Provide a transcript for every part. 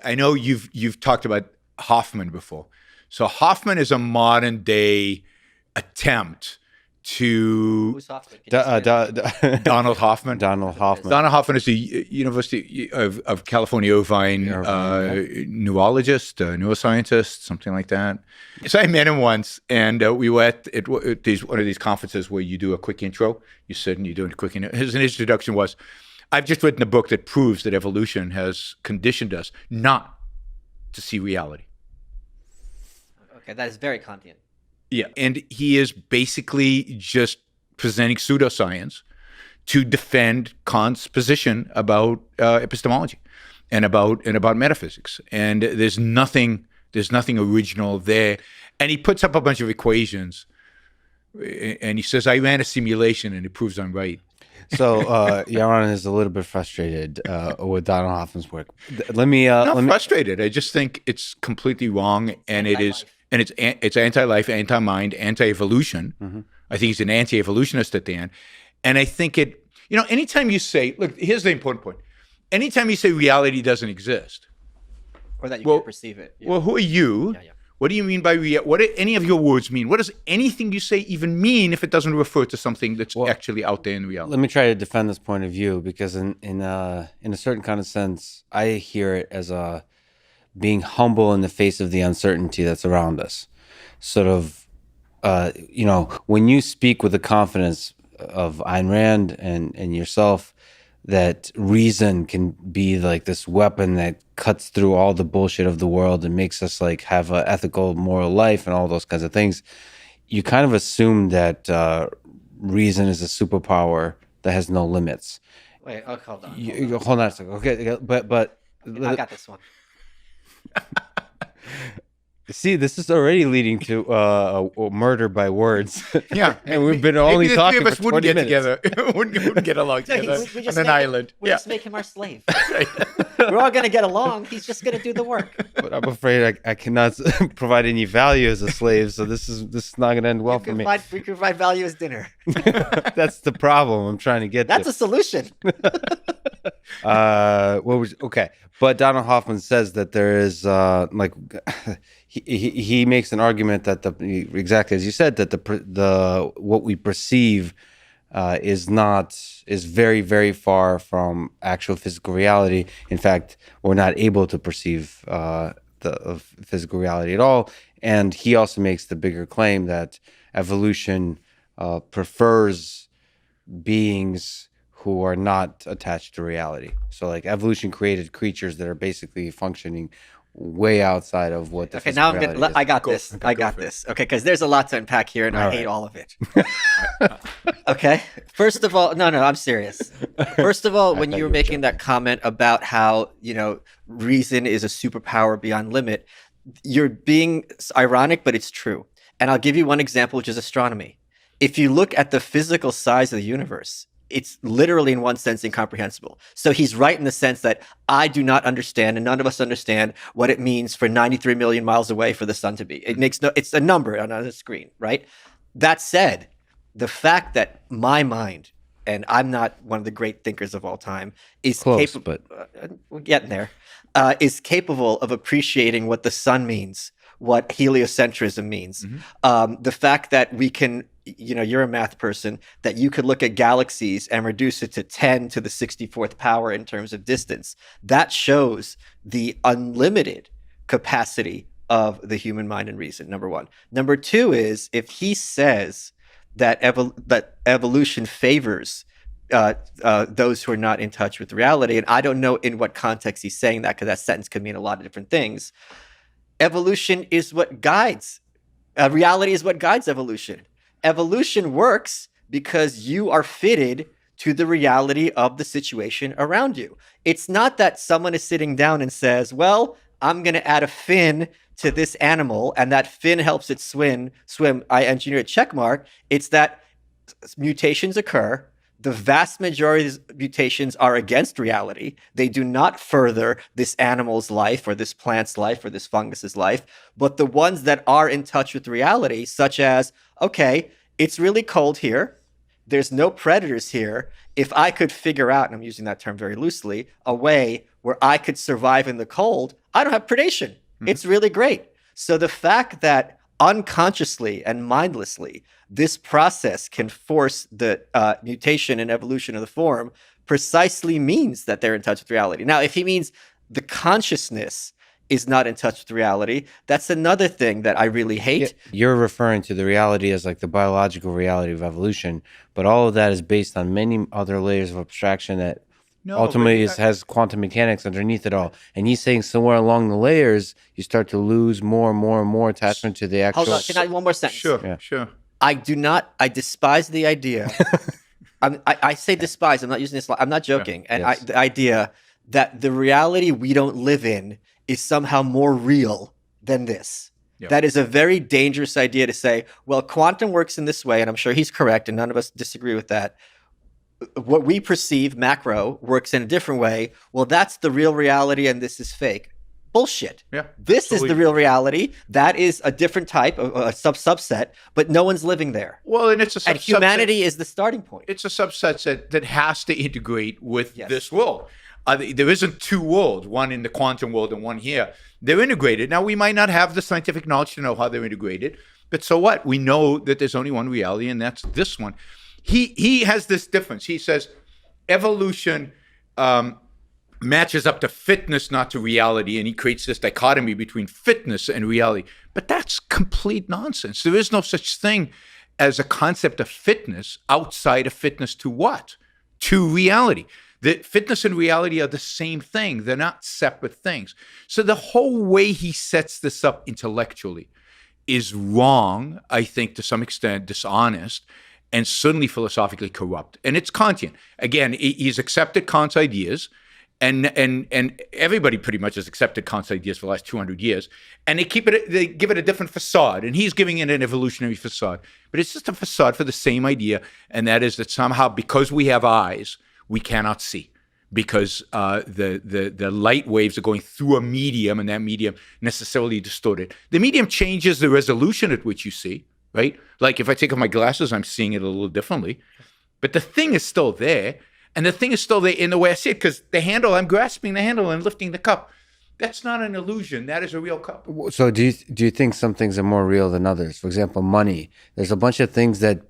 I know you've talked about Hoffman before. So Hoffman is a modern day attempt to Who's Hoffman? Donald Hoffman. Donald Hoffman. Donald Hoffman is the University of California Irvine neurologist, neuroscientist, something like that. So I met him once, and we were at one of these conferences where you do a quick intro. You sit and you do a quick intro. His introduction was, I've just written a book that proves that evolution has conditioned us not to see reality. Okay, that is very Kantian. Yeah, and he is basically just presenting pseudoscience to defend Kant's position about epistemology and about metaphysics. And there's nothing original there. And he puts up a bunch of equations, and he says, "I ran a simulation, and it proves I'm right." So Yaron is a little bit frustrated with Donald Hoffman's work. Not frustrated. I just think it's completely wrong, and it's anti-life, anti-mind, anti-evolution. Mm-hmm. I think he's an anti-evolutionist at the end. And I think anytime you say, look, here's the important point. Anytime you say reality doesn't exist. Or that you can't perceive it. Yeah. Well, who are you? Yeah. What do you mean by reality? What do any of your words mean? What does anything you say even mean if it doesn't refer to something that's actually out there in reality? Let me try to defend this point of view, because in a certain kind of sense, I hear it as being humble in the face of the uncertainty that's around us. Sort of, when you speak with the confidence of Ayn Rand and yourself, that reason can be like this weapon that cuts through all the bullshit of the world and makes us like have an ethical, moral life and all those kinds of things, you kind of assume that reason is a superpower that has no limits. Wait, hold on. Hold on a second. Okay, but I got this one. See, this is already leading to a murder by words. Yeah, and we've been only talking for 20 minutes. Wouldn't get together. wouldn't get along together on an island. We just make him our slave. We're all going to get along. He's just going to do the work. But I'm afraid I cannot provide any value as a slave, so this is not going to end well for me. We can provide value as dinner. That's the problem I'm trying to get That's a solution. Okay. But Donald Hoffman says that there is he makes an argument that exactly as you said, that the what we perceive is very, very far from actual physical reality. In fact, we're not able to perceive the physical reality at all. And he also makes the bigger claim that evolution prefers beings who are not attached to reality. So like evolution created creatures that are basically functioning way outside of what the now I got this. Okay, because there's a lot to unpack here, and I hate all of it. Okay, first of all, no, I'm serious. First of all, when you were making that comment about how reason is a superpower beyond limit, you're being ironic, but it's true. And I'll give you one example, which is astronomy. If you look at the physical size of the universe, it's literally in one sense incomprehensible. So he's right in the sense that I do not understand, and none of us understand what it means for 93 million miles away for the sun to be. It's a number on a screen, right? That said, the fact that my mind, and I'm not one of the great thinkers of all time, is capable, we're getting there, is capable of appreciating what the sun means, what heliocentrism means. Mm-hmm. The fact that we can, you're a math person, that you could look at galaxies and reduce it to 10 to the 64th power in terms of distance. That shows the unlimited capacity of the human mind and reason, number one. Number two is, if he says that evolution favors those who are not in touch with reality, and I don't know in what context he's saying that, because that sentence could mean a lot of different things. Evolution is what guides. Reality is what guides evolution. Evolution works because you are fitted to the reality of the situation around you. It's not that someone is sitting down and says, well, I'm going to add a fin to this animal, and that fin helps it swim. I engineer a check mark. It's that mutations occur. The vast majority of mutations are against reality. They do not further this animal's life or this plant's life or this fungus's life. But the ones that are in touch with reality, such as, okay, it's really cold here. There's no predators here. If I could figure out, and I'm using that term very loosely, a way where I could survive in the cold, I don't have predation. It's really great. So the fact that unconsciously and mindlessly this process can force the mutation and evolution of the form precisely means that they're in touch with reality. Now, if he means the consciousness is not in touch with reality, that's another thing that I really hate. You're referring to the reality as like the biological reality of evolution, but all of that is based on many other layers of abstraction that ultimately has quantum mechanics underneath it all. And he's saying somewhere along the layers, you start to lose more and more and more attachment to the actual... Hold on, can I one more sentence? Sure. I despise the idea. I say despise, I'm not using this, I'm not joking. And the idea that the reality we don't live in is somehow more real than this. Yep. That is a very dangerous idea to say, well, quantum works in this way, and I'm sure he's correct, and none of us disagree with that. What we perceive, macro, works in a different way. Well, that's the real reality, and this is fake. Bullshit. Yeah, this is the real reality. That is a different type of a subset, but no one's living there. Well, and it's a subset. And humanity is the starting point. It's a subset that has to integrate with this world. There isn't two worlds, one in the quantum world and one here. They're integrated. Now, we might not have the scientific knowledge to know how they're integrated, but so what? We know that there's only one reality, and that's this one. He has this difference. He says evolution matches up to fitness, not to reality, and he creates this dichotomy between fitness and reality. But that's complete nonsense. There is no such thing as a concept of fitness outside of fitness to what? To reality. The fitness and reality are the same thing. They're not separate things. So the whole way he sets this up intellectually is wrong, I think, to some extent, dishonest, and certainly philosophically corrupt. And it's Kantian. Again, he's accepted Kant's ideas, and everybody pretty much has accepted Kant's ideas for the last 200 years, and they give it a different facade, and he's giving it an evolutionary facade. But it's just a facade for the same idea, and that is that somehow, because we have eyes, we cannot see, because the light waves are going through a medium, and that medium necessarily distorted. The medium changes the resolution at which you see, right? Like if I take off my glasses, I'm seeing it a little differently. But the thing is still there, and the thing is still there in the way I see it, because the handle, I'm grasping the handle and lifting the cup. That's not an illusion. That is a real cup. So do you think some things are more real than others? For example, money. There's a bunch of things that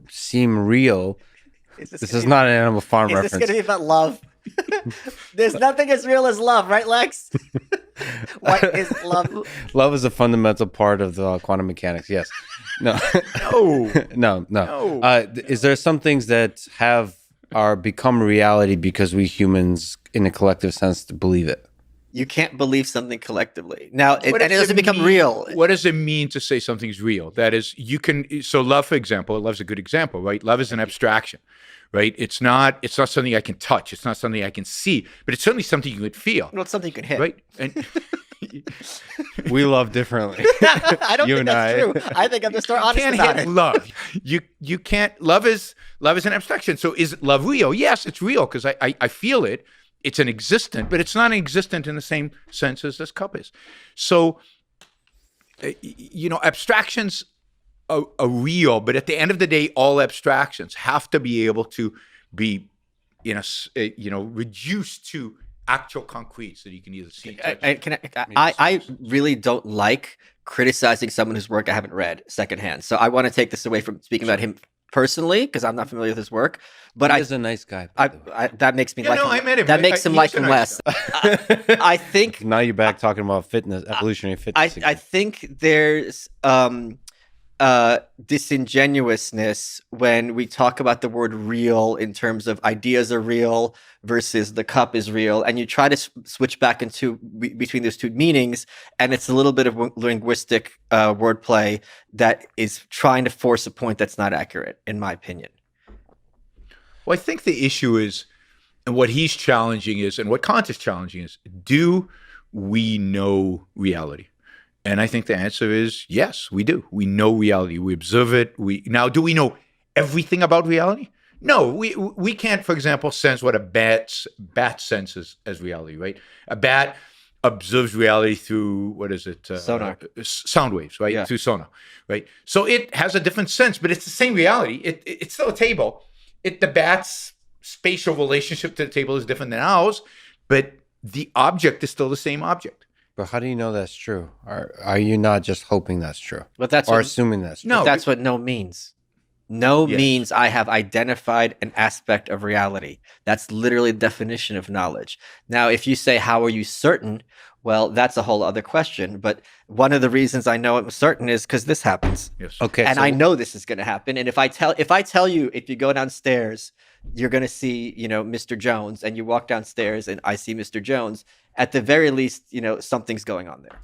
seem real. This is not an Animal Farm reference. Is this going to be about love? There's nothing as real as love, right, Lex? What is love? Love is a fundamental part of the quantum mechanics. Yes. No. No. Is there some things that are become reality because we humans, in a collective sense, believe it? You can't believe something collectively. Now, it doesn't become real. What does it mean to say something's real? That is, so love, for example, love's a good example, right? Love is an abstraction, right? It's not something I can touch. It's not something I can see, but it's certainly something you could feel. Well, it's something you can hit. Right? And we love differently. I don't think that's true. I think I'm just honest can't about hit it. Love. You can't, love is an abstraction. So is love real? Yes, it's real because I feel it. It's an existent, but it's not an existent in the same sense as this cup is. So, abstractions are real, but at the end of the day, all abstractions have to be able to be, reduced to actual concrete, so that you can either see. I really don't like criticizing someone whose work I haven't read secondhand. So I want to take this away from speaking about him personally, because I'm not familiar with his work. But he's a nice guy. That makes me like him. I met him. That makes him like him less. I think now you're back talking about fitness, evolutionary fitness. I think there's disingenuousness when we talk about the word real in terms of ideas are real versus the cup is real, and you try to switch back into between those two meanings, and it's a little bit of linguistic wordplay that is trying to force a point that's not accurate, in my opinion. Well, I think the issue is, and what he's challenging is, and what Kant is challenging is, do we know reality? And I think the answer is yes, we do. We know reality. We observe it. Now, do we know everything about reality? No, we can't, for example, sense what a bat senses as reality, right? A bat observes reality through, what is it? Sonar. Sound waves, right? Yeah. Through sonar, right? So it has a different sense, but it's the same reality. It's still a table. The bat's spatial relationship to the table is different than ours, but the object is still the same object. But how do you know that's true? Are you not just hoping that's true? But that's or what, assuming that's true? No, but that's what no means. No Yes. means I have identified an aspect of reality. That's literally the definition of knowledge. Now, if you say, how are you certain? Well, that's a whole other question. But one of the reasons I know I'm certain is because this happens. Yes. Okay. And so I know this is going to happen. And if I tell you, if you go downstairs, you're going to see, Mr. Jones, and you walk downstairs and I see Mr. Jones, at the very least, something's going on there.